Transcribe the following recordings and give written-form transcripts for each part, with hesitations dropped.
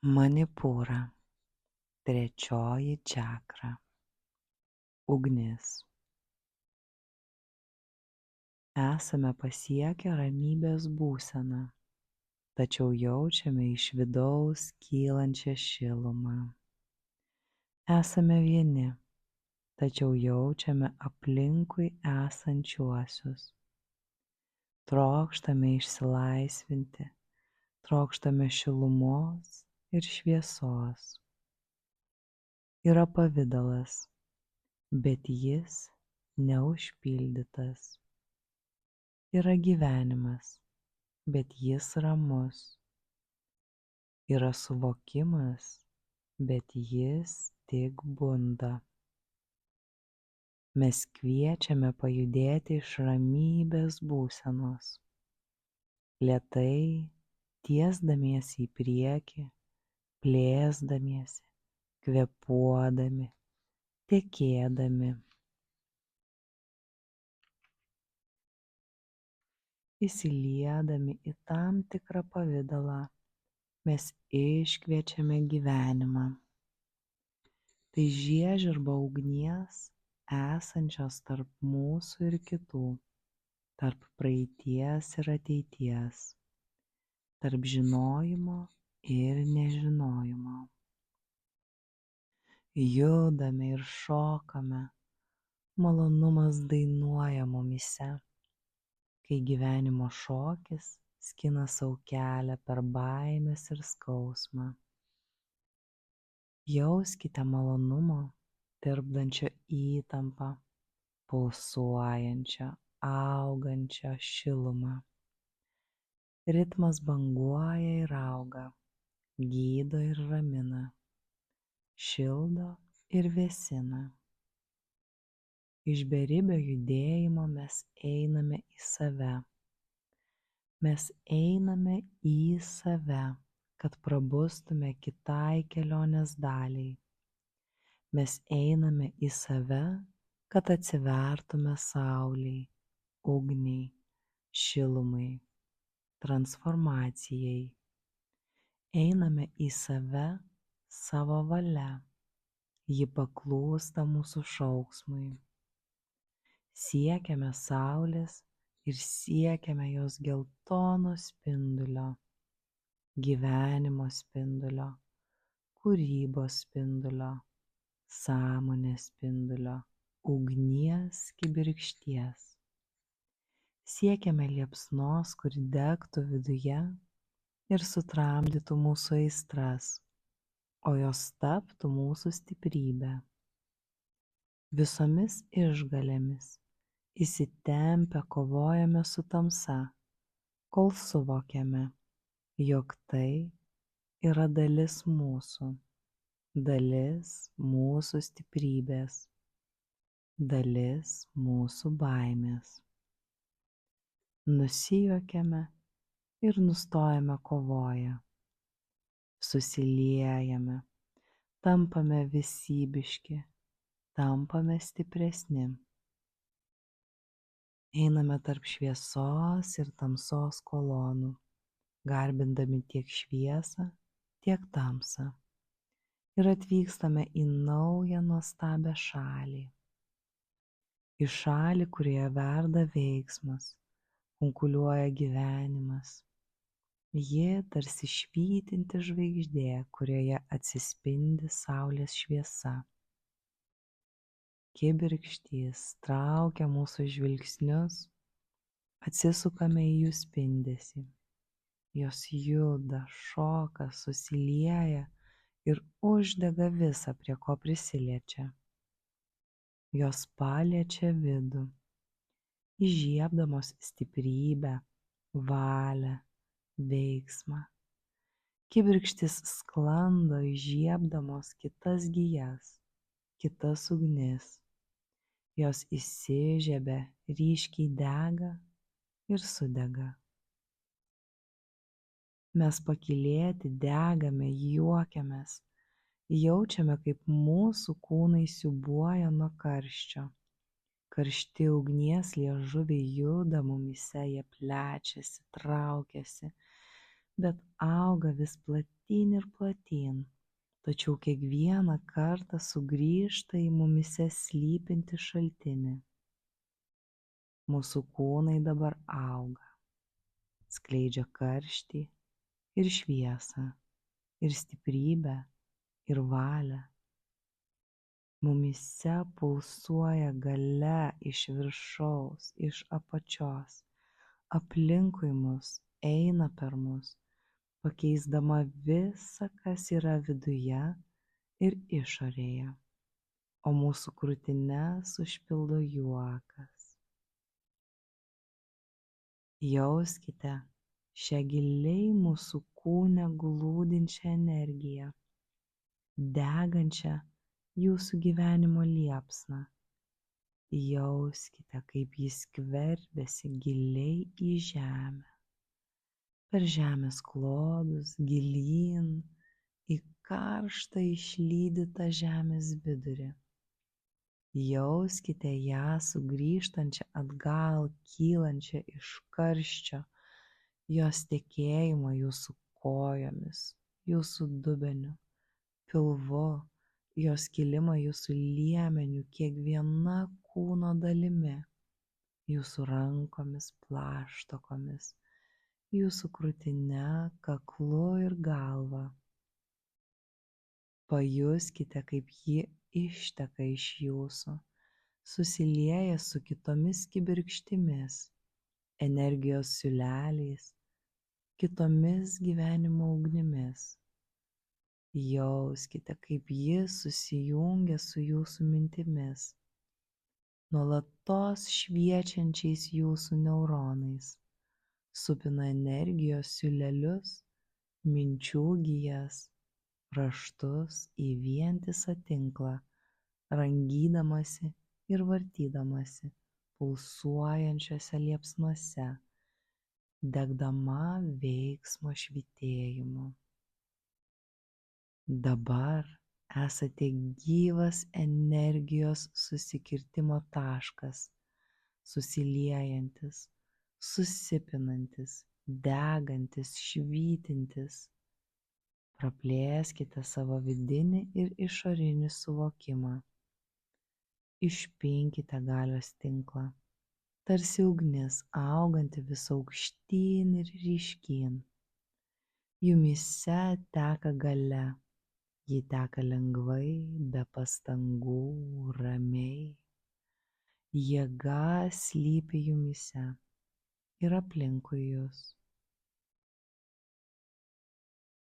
Manipūra, trečioji čakra – ugnis. Esame pasiekę ramybės būseną, tačiau jaučiame iš vidaus kylančią šilumą. Esame vieni, tačiau jaučiame aplinkui esančiuosius. Trokštame išsilaisvinti, trokštame šilumos ir šviesos. Yra pavidalas, bet jis neužpildytas. Yra gyvenimas, bet jis ramus. Yra suvokimas, bet jis tik bunda. Mes kviečiame pajudėti iš ramybės būsenos. Lėtai, tiesdamiesi į priekį, plėsdamiesi, kvėpuodami, tekėdami. Įsiliedami į tam tikrą pavidalą, mes iškviečiame gyvenimą. Tai žiežirba ugnies, esančios tarp mūsų ir kitų, tarp praeities ir ateities, tarp žinojimo ir nežinojimo. Judame ir šokame, malonumas dainuoja mumyse, kai gyvenimo šokis skina sau kelią per baimes ir skausmą. Jauskite malonumo, tirpdančio įtampą, pulsuojančią, augančią šilumą. Ritmas banguoja ir auga, gydo ir ramina, šildo ir vėsina. Iš beribio judėjimo mes einame į save. Mes einame į save, kad prabustume kitai kelionės daliai. Mes einame į save, kad atsivertume saulei, ugniai, šilumai, transformacijai. Einame į save savo valia, ji paklūsta mūsų šauksmui. Siekiame saulės ir siekiame jos geltono spindulio, gyvenimo spindulio, kūrybos spindulio, sąmonės spindulio, ugnies kibirkšties. Siekiame liepsnos, kuri degtų viduje ir sutramdytų mūsų aistras, o jos taptų mūsų stiprybę. Visomis išgalėmis įsitempę kovojame su tamsa, kol suvokiame, jog tai yra dalis mūsų stiprybės, dalis mūsų baimės. Nusijuokiame ir nustojame kovoję. Susiliejame, tampame visybiški, tampame stipresni. Einame tarp šviesos ir tamsos kolonų, garbindami tiek šviesą, tiek tamsą. Ir atvykstame į naują nuostabią šalį. Į šalį, kurioje verda veiksmas, kunkuliuoja gyvenimas. Ji tarsi švytinti žvaigždė, kurioje atsispindi saulės šviesa. Kibirkštys traukia mūsų žvilgsnius, atsisukame į jų spindesį. Jos juda, šoka, susilieja ir uždega visą, prie ko prisiliečia. Jos paliečia vidų, įžiebdamos stiprybę, valią, veiksmą. Kibirkštys sklando įžiebdamos kitas gijas, kitas ugnis. Jos įsižiebia, ryškiai dega ir sudega. Mes pakylėti degame, juokiamės, jaučiame, kaip mūsų kūnai siūbuoja nuo karščio. Karšti ugnies liežuviai juda mumyse, jie plečiasi, traukiasi. bet auga vis platyn ir platyn, tačiau kiekvieną kartą sugrįžta į mumyse slypintį šaltinį. Mūsų kūnai dabar auga, skleidžia karštį ir šviesą, ir stiprybę, ir valią. Mumyse pulsuoja galia iš viršaus, iš apačios, aplinkui mus, eina per mus, pakeisdama visa, kas yra viduje ir išorėje, o mūsų krūtines užpildo juokas. Jauskite šią giliai mūsų kūne glūdinčią energiją, degančią jūsų gyvenimo liepsną. Jauskite, kaip jis skverbiasi giliai į žemę, per žemės klodus, gilyn, į karštą išlydytą žemės vidurį. Jauskite ją sugrįžtančią atgal, kylančią iš karščio, jos tekėjimą jūsų kojomis, jūsų dubeniu, pilvu, jos kilimą jūsų liemeniu, kiekviena kūno dalimi, jūsų rankomis, plaštakomis, jūsų krūtine, kaklu ir galva. Pajuskite, kaip ji išteka iš jūsų, susilieja su kitomis kibirkštimis, energijos siūleliais, kitomis gyvenimo ugnimis. Jauskite, kaip ji susijungia su jūsų mintimis, nuolatos šviečiančiais jūsų neuronais, supina energijos siūlelius, minčių gijas, raštus į vientisą tinklą, rangydamasi ir vartydamasi pulsuojančiuose liepsnuose, degdama veiksmo švytėjimu. Dabar esate gyvas energijos susikirtimo taškas, susiliejantis, susipinantis, degantis, švytintis. Praplėskite savo vidinį ir išorinį suvokimą. Išpinkite galios tinklą, tarsi ugnis auganti vis aukštyn ir ryškyn. Jumyse teka galia, ji teka lengvai, be pastangų, ramiai. Jėga slypi jumyse ir aplinkui jūs.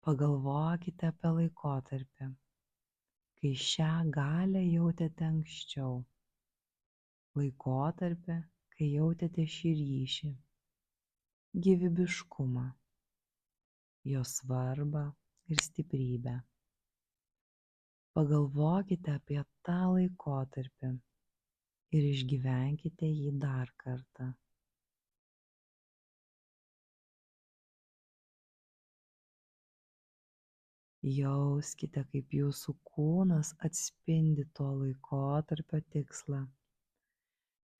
Pagalvokite apie laikotarpį, kai šią galią jautėte anksčiau, laikotarpį, kai jautėte šį ryšį, gyvybiškumą, jo svarbą ir stiprybę. Pagalvokite apie tą laikotarpį ir išgyvenkite jį dar kartą. Jauskite, kaip jūsų kūnas atspindi to laikotarpio tikslą,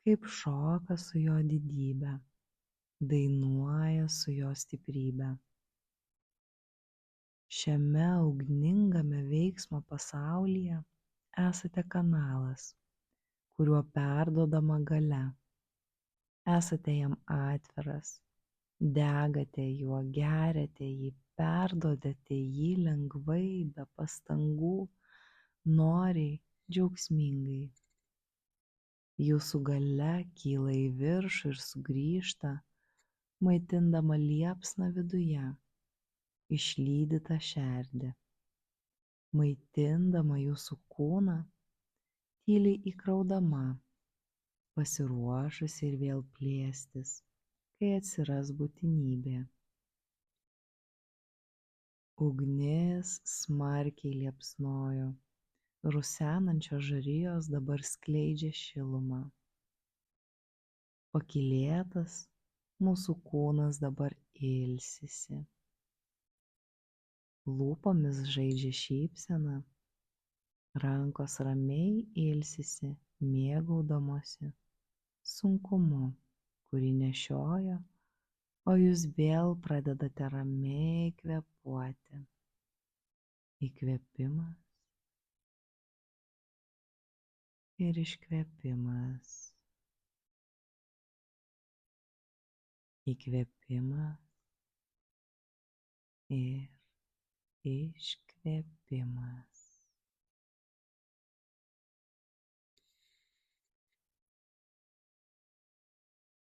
kaip šoka su jo didybe, dainuoja su jo stiprybe. Šiame ugningame veiksmo pasaulyje esate kanalas, kuriuo perduodama galia. Esate jam atviras, degate juo, geriate jį, perduodate jį lengvai, be pastangų, noriai, džiaugsmingai. Jūsų galia kyla į viršų ir sugrįžta, maitindama liepsną viduje, išlydytą šerdį, maitindama jūsų kūną, tyliai įkraudama, pasiruošusi ir vėl plėstis, kai atsiras būtinybė. Ugnis smarkiai liepsnojo, rusenančios žarijos dabar skleidžia šilumą. Pakylėtas mūsų kūnas dabar ilsisi. Lūpomis žaidžia šypsena, rankos ramiai ilsisi, mėgaudamosi sunkumu, kurį nešioja o jūs vėl pradedate ramiai kvėpuoti. Įkvėpimas ir iškvėpimas. Įkvėpimas ir iškvėpimas.